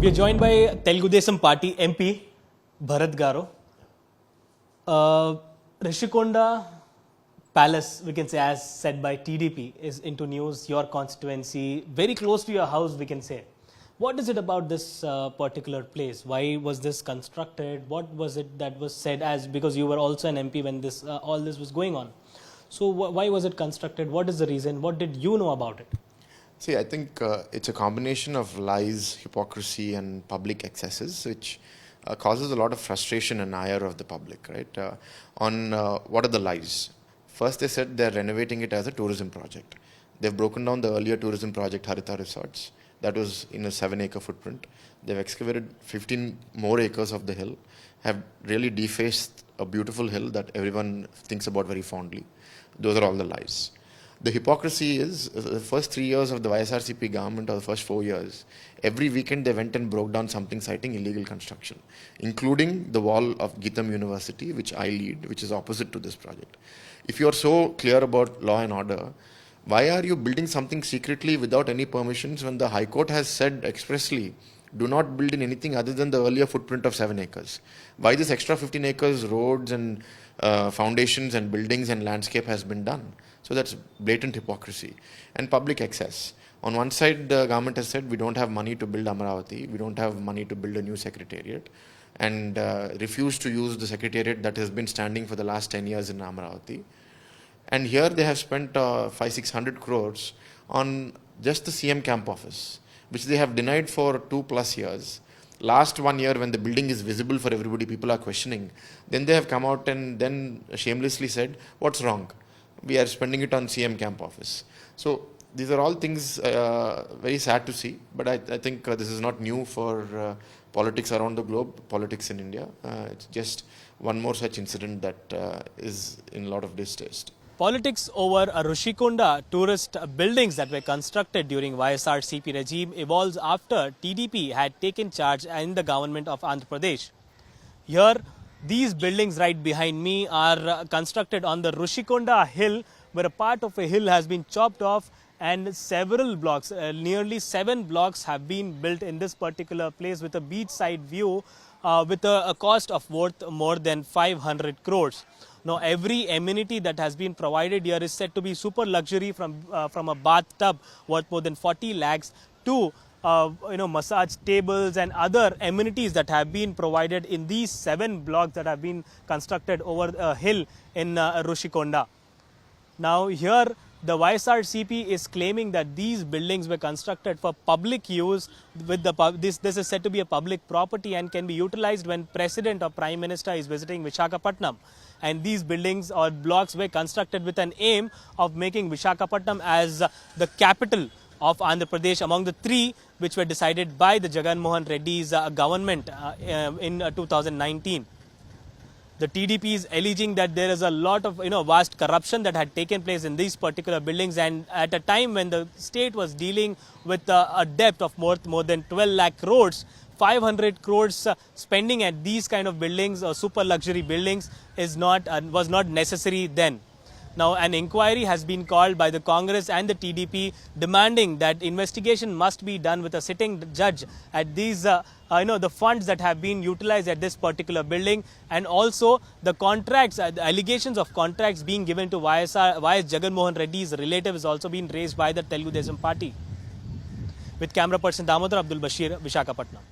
We are joined by Telugu Desam Party MP Bharat Garu. Rushikonda Palace, we can say, as said by TDP, is into news, your constituency, very close to your house, we can say. What is it about this particular place? Why was this constructed? What was it that was said as, because you were also an MP when this all this was going on. So why was it constructed? What is the reason? What did you know about it? See, I think it's a combination of lies, hypocrisy and public excesses which causes a lot of frustration and ire of the public, right? What are the lies? First, they said they're renovating it as a tourism project. They've broken down the earlier tourism project, Haritha Resorts. That was in a 7-acre footprint. They've excavated 15 more acres of the hill, have really defaced a beautiful hill that everyone thinks about very fondly. Those are all the lies. The hypocrisy is, the first 3 years of the YSRCP government, or the first 4 years, every weekend they went and broke down something citing illegal construction, including the wall of Geetham University, which I lead, which is opposite to this project. If you are so clear about law and order, why are you building something secretly without any permissions when the High Court has said expressly, do not build in anything other than the earlier footprint of 7 acres? Why this extra 15 acres, roads and foundations and buildings and landscape has been done? So that's blatant hypocrisy and public excess. On one side, the government has said we don't have money to build Amaravati, we don't have money to build a new secretariat, and refused to use the secretariat that has been standing for the last 10 years in Amaravati. And here they have spent 500-600 crores on just the CM camp office, which they have denied for 2+ years. Last 1 year, when the building is visible for everybody, people are questioning. Then they have come out and then shamelessly said, what's wrong? We are spending it on CM camp office. So these are all things very sad to see, but I think this is not new for politics around the globe, politics in India. It's just one more such incident that is in a lot of distaste. Politics over Rushikonda tourist buildings that were constructed during YSRCP regime evolves after TDP had taken charge in the government of Andhra Pradesh. Here, these buildings right behind me are constructed on the Rushikonda hill, where a part of a hill has been chopped off and several blocks, nearly 7 blocks have been built in this particular place with a beachside view with a cost of worth more than 500 crores. Now, every amenity that has been provided here is said to be super luxury, from a bathtub worth more than 40 lakhs to massage tables and other amenities that have been provided in these 7 blocks that have been constructed over a hill in Rushikonda. Now, here the YSRCP is claiming that these buildings were constructed for public use. With this is said to be a public property and can be utilized when President or Prime Minister is visiting Visakhapatnam. And these buildings or blocks were constructed with an aim of making Visakhapatnam as the capital of Andhra Pradesh among the 3 which were decided by the Jagan Reddy's government in 2019. The TDP is alleging that there is a lot of vast corruption that had taken place in these particular buildings, and at a time when the state was dealing with a debt of more than 12 lakh crores, 500 crores spending at these kind of buildings or super luxury buildings was not necessary then. Now, an inquiry has been called by the Congress and the TDP demanding that investigation must be done with a sitting judge at these, the funds that have been utilized at this particular building, and also the contracts, the allegations of contracts being given to YS Jagan Reddy's relative is also being raised by the Telugu Desam Party. With camera person Damodar Abdul Bashir, Visakhapatnam.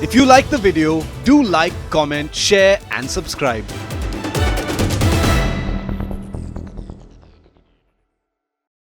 If you like the video, do like, comment, share and subscribe.